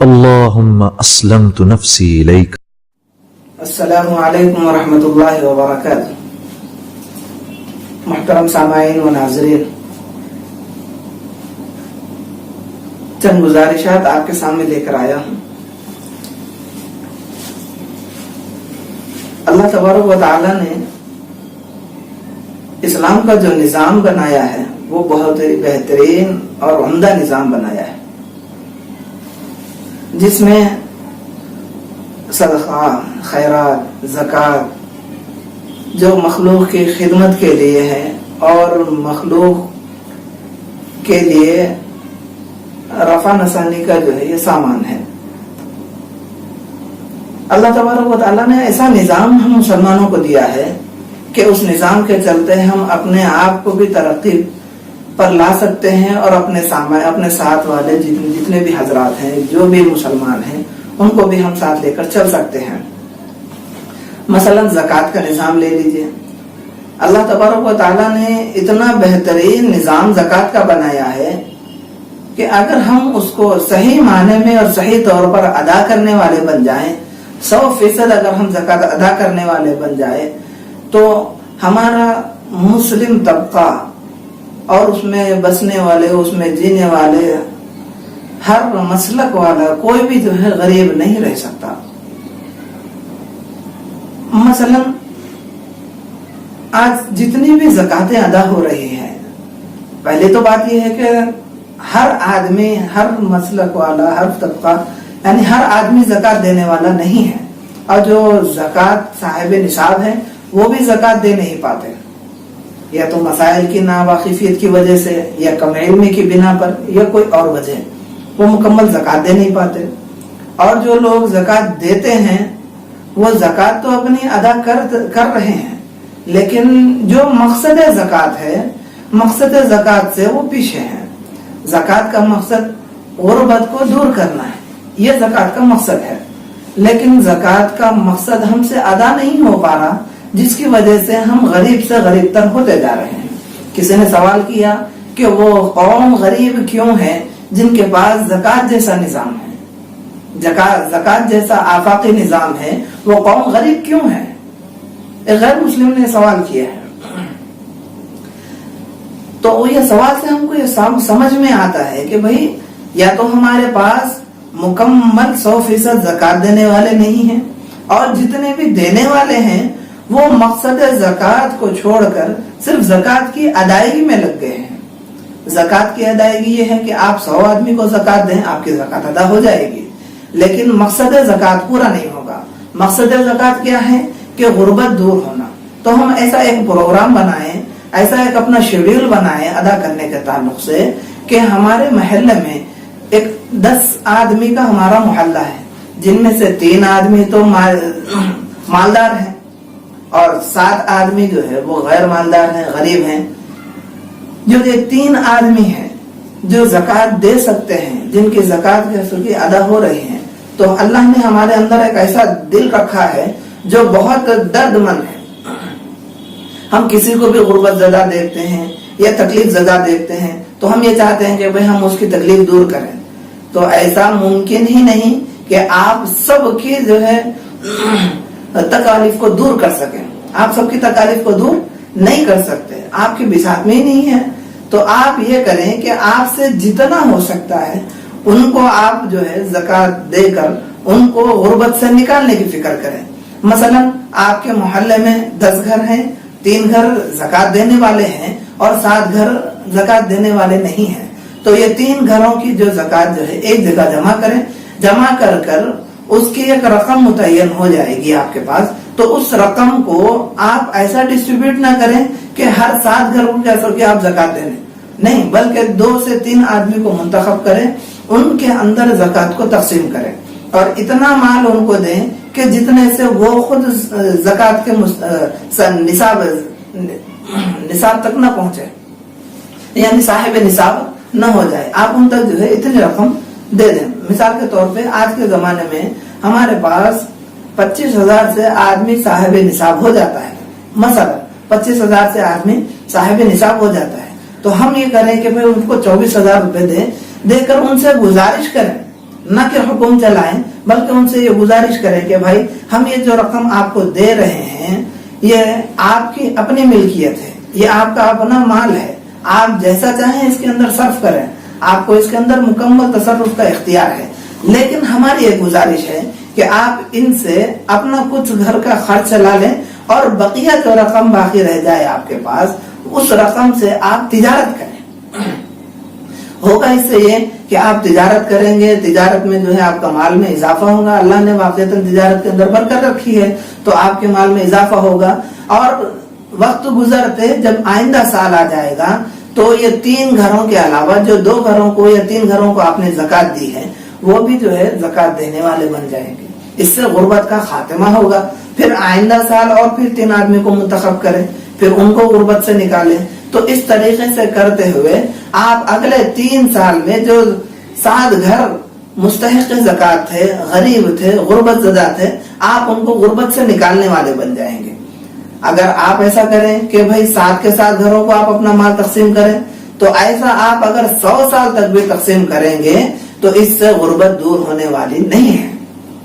اللهم اسلمت نفسی الیک۔ السلام علیکم ورحمۃ اللہ وبرکاتہ۔ محترم سامعین و ناظرین، چند گزارشات آپ کے سامنے لے کر آیا ہوں۔ اللہ تبارک و تعالی نے اسلام کا جو نظام بنایا ہے وہ بہت ہی بہترین اور عمدہ نظام بنایا ہے، جس میں صدقہ، خیرات، زکوٰۃ جو مخلوق کی خدمت کے لیے ہے اور مخلوق کے لیے رفع نسانی کا جو ہے یہ سامان ہے۔ اللہ تبارک و تعالیٰ نے ایسا نظام ہم مسلمانوں کو دیا ہے کہ اس نظام کے چلتے ہم اپنے آپ کو بھی ترقی پر لا سکتے ہیں اور اپنے ساتھ والے جتنے بھی حضرات ہیں، جو بھی مسلمان ہیں، ان کو بھی ہم ساتھ لے کر چل سکتے ہیں۔ مثلا زکوٰۃ کا نظام لے لیجئے۔ اللہ تبارک و تعالیٰ نے اتنا بہترین نظام زکوٰۃ کا بنایا ہے کہ اگر ہم اس کو صحیح معنی میں اور صحیح طور پر ادا کرنے والے بن جائیں، 100% اگر ہم زکوٰۃ ادا کرنے والے بن جائیں، تو ہمارا مسلم طبقہ اور اس میں بسنے والے، اس میں جینے والے، ہر مسلک والا کوئی بھی جو ہے غریب نہیں رہ سکتا۔ مثلا آج جتنی بھی زکوٰۃیں ادا ہو رہی ہیں، پہلے تو بات یہ ہے کہ ہر آدمی، ہر مسلک والا، ہر طبقہ، یعنی ہر آدمی زکوٰۃ دینے والا نہیں ہے، اور جو زکوٰۃ صاحب نصاب ہے وہ بھی زکوٰۃ دے نہیں پاتے، یا تو مسائل کی ناواقفیت کی وجہ سے، یا کم علمی کی بنا پر، یا کوئی اور وجہ، وہ مکمل زکوٰۃ دے نہیں پاتے۔ اور جو لوگ زکوٰۃ دیتے ہیں وہ زکوٰۃ تو اپنی ادا کر رہے ہیں، لیکن جو مقصد زکوٰۃ ہے، مقصد زکوٰۃ سے وہ پیچھے ہیں۔ زکوٰۃ کا مقصد غربت کو دور کرنا ہے، یہ زکوٰۃ کا مقصد ہے، لیکن زکوٰۃ کا مقصد ہم سے ادا نہیں ہو پا رہا، جس کی وجہ سے ہم غریب سے غریب تر ہوتے جا رہے ہیں۔ کسی نے سوال کیا کہ وہ قوم غریب کیوں ہے جن کے پاس زکوٰۃ جیسا نظام ہے، زکوٰۃ جیسا آفاقی نظام ہے، وہ قوم غریب کیوں ہے؟ ایک غیر مسلم نے سوال کیا ہے۔ تو یہ سوال سے ہم کو یہ سمجھ میں آتا ہے کہ بھئی یا تو ہمارے پاس مکمل 100% زکوٰۃ دینے والے نہیں ہیں، اور جتنے بھی دینے والے ہیں وہ مقصد زکوٰۃ کو چھوڑ کر صرف زکوٰۃ کی ادائیگی میں لگ گئے ہیں۔ زکوٰۃ کی ادائیگی یہ ہے کہ آپ 100 آدمی کو زکوٰۃ دیں، آپ کی زکوٰۃ ادا ہو جائے گی، لیکن مقصد زکوٰۃ پورا نہیں ہوگا۔ مقصد زکوٰۃ کیا ہے کہ غربت دور ہونا۔ تو ہم ایسا ایک پروگرام بنائیں، ایسا ایک اپنا شیڈیول بنائیں ادا کرنے کے تعلق سے کہ ہمارے محلے میں 10 آدمی کا ہمارا محلہ ہے، جن میں سے 3 آدمی تو مالدار ہیں اور 7 آدمی جو ہے وہ غیر مالدار ہیں، غریب ہیں۔ جو یہ 3 آدمی ہیں جو زکوٰۃ دے سکتے ہیں، جن کی زکوٰۃ کی حقیقی ادا ہو رہی ہے، تو اللہ نے ہمارے اندر ایک ایسا دل رکھا ہے جو بہت درد مند ہے۔ ہم کسی کو بھی غربت زدہ دیکھتے ہیں یا تکلیف زدہ دیکھتے ہیں تو ہم یہ چاہتے ہیں کہ بھئی ہم اس کی تکلیف دور کریں۔ تو ایسا ممکن ہی نہیں کہ آپ سب کی جو ہے تکالیف کو دور کر سکیں۔ آپ سب کی تکالیف کو دور نہیں کر سکتے، آپ کی بساط میں ہی نہیں ہے۔ تو آپ یہ کریں کہ آپ سے جتنا ہو سکتا ہے ان کو آپ جو ہے زکوٰۃ دے کر ان کو غربت سے نکالنے کی فکر کریں۔ مثلا آپ کے محلے میں 10 گھر ہیں، 3 گھر زکوٰۃ دینے والے ہیں اور 7 گھر زکوٰۃ دینے والے نہیں ہیں، تو یہ 3 گھروں کی جو زکوٰۃ جو ہے ایک جگہ جمع کریں، جمع کر اس کی ایک رقم متعین ہو جائے گی آپ کے پاس۔ تو اس رقم کو آپ ایسا ڈسٹریبیوٹ نہ کریں کہ ہر 7 گھر کو جیسا کہ آپ زکوٰۃ دیں، نہیں، بلکہ 2 سے 3 آدمی کو منتخب کریں، ان کے اندر زکوٰۃ کو تقسیم کریں اور اتنا مال ان کو دیں کہ جتنے سے وہ خود زکوٰۃ کے نصاب تک نہ پہنچے، یعنی صاحب نصاب نہ ہو جائے۔ آپ ان تک جو ہے اتنی رقم دے دیں۔ مثال کے طور پہ آج کے زمانے میں ہمارے پاس 25,000 سے آدمی صاحب نصاب ہو جاتا ہے، مثلا 25,000 سے آدمی صاحب نصاب ہو جاتا ہے، تو ہم یہ کریں کہ ان کو 24,000 روپے دے کر ان سے گزارش کریں نہ کہ حکم چلائیں بلکہ ان سے یہ گزارش کریں کہ بھائی ہم یہ جو رقم آپ کو دے رہے ہیں یہ آپ کی اپنی ملکیت ہے، یہ آپ کا اپنا مال ہے، آپ جیسا چاہیں اس کے اندر صرف کریں، آپ کو اس کے اندر مکمل تصرف کا اختیار ہے، لیکن ہماری ایک گزارش ہے کہ آپ ان سے اپنا کچھ گھر کا خرچ چلا لیں اور بقیہ جو رقم باقی رہ جائے آپ کے پاس اس رقم سے آپ تجارت کریں۔ ہوگا اس سے یہ کہ آپ تجارت کریں گے، تجارت میں جو ہے آپ کا مال میں اضافہ ہوگا، اللہ نے واقعتاً تجارت کے اندر برکت رکھی ہے تو آپ کے مال میں اضافہ ہوگا، اور وقت گزرتے جب آئندہ سال آ جائے گا تو یہ 3 گھروں کے علاوہ جو 2 گھروں کو یا 3 گھروں کو آپ نے زکوٰۃ دی ہے وہ بھی جو ہے زکوٰۃ دینے والے بن جائیں گے۔ اس سے غربت کا خاتمہ ہوگا۔ پھر آئندہ سال اور پھر 3 آدمی کو منتخب کریں، پھر ان کو غربت سے نکالیں۔ تو اس طریقے سے کرتے ہوئے آپ اگلے 3 سال میں جو 7 گھر مستحق زکوٰۃ تھے، غریب تھے، غربت زدہ تھے، آپ ان کو غربت سے نکالنے والے بن جائیں گے۔ اگر آپ ایسا کریں کہ بھائی 7 کے 7 گھروں کو آپ اپنا مال تقسیم کریں تو ایسا آپ اگر 100 سال تک بھی تقسیم کریں گے تو اس سے غربت دور ہونے والی نہیں ہے،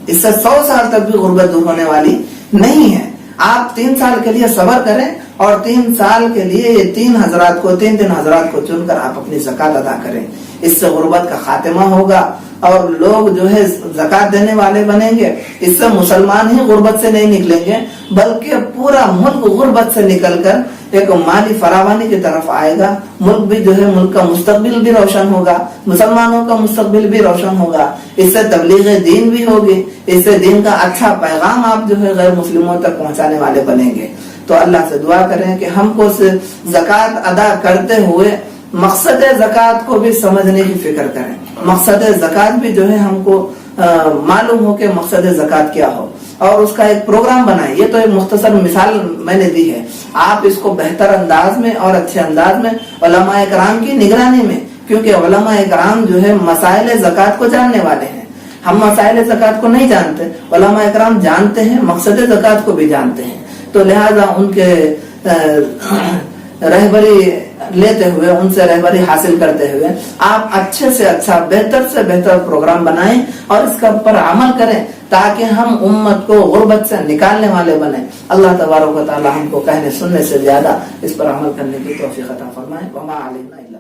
اس سے 100 سال تک بھی غربت دور ہونے والی نہیں ہے۔ آپ 3 سال کے لیے صبر کریں اور 3 سال کے لیے یہ 3 حضرات کو 3 حضرات کو چن کر آپ اپنی زکوٰۃ ادا کریں، اس سے غربت کا خاتمہ ہوگا اور لوگ جو ہے زکوٰۃ دینے والے بنیں گے۔ اس سے مسلمان ہی غربت سے نہیں نکلیں گے بلکہ پورا ملک غربت سے نکل کر ایک مالی فراوانی کی طرف آئے گا، ملک بھی جو ہے ملک کا مستقبل بھی روشن ہوگا، مسلمانوں کا مستقبل بھی روشن ہوگا، اس سے تبلیغ دین بھی ہوگی، اس سے دین کا اچھا پیغام آپ جو ہے غیر مسلموں تک پہنچانے والے بنیں گے۔ تو اللہ سے دعا کریں کہ ہم کو زکوٰۃ ادا کرتے ہوئے مقصد زکوٰۃ کو بھی سمجھنے کی فکر کریں، مقصد زکوٰۃ بھی جو ہے ہم کو معلوم ہو کہ مقصد زکوٰۃ کیا ہو اور اس کا ایک پروگرام بنائیں۔ یہ تو ایک مختصر مثال میں نے دی ہے، آپ اس کو بہتر انداز میں اور اچھے انداز میں علماء کرام کی نگرانی میں، کیونکہ علماء کرام جو ہے مسائل زکوٰۃ کو جاننے والے ہیں، ہم مسائل زکوٰۃ کو نہیں جانتے، علماء کرام جانتے ہیں، مقصد زکوٰۃ کو بھی جانتے ہیں، تو لہذا ان کے رہبری لیتے ہوئے، ان سے رہبری حاصل کرتے ہوئے آپ اچھے سے اچھا، بہتر سے بہتر پروگرام بنائیں اور اس پر عمل کریں تاکہ ہم امت کو غربت سے نکالنے والے بنیں۔ اللہ تبارک و تعالی ہم کو کہنے سننے سے زیادہ اس پر عمل کرنے کی توفیق عطا فرمائے۔ وما علینا الا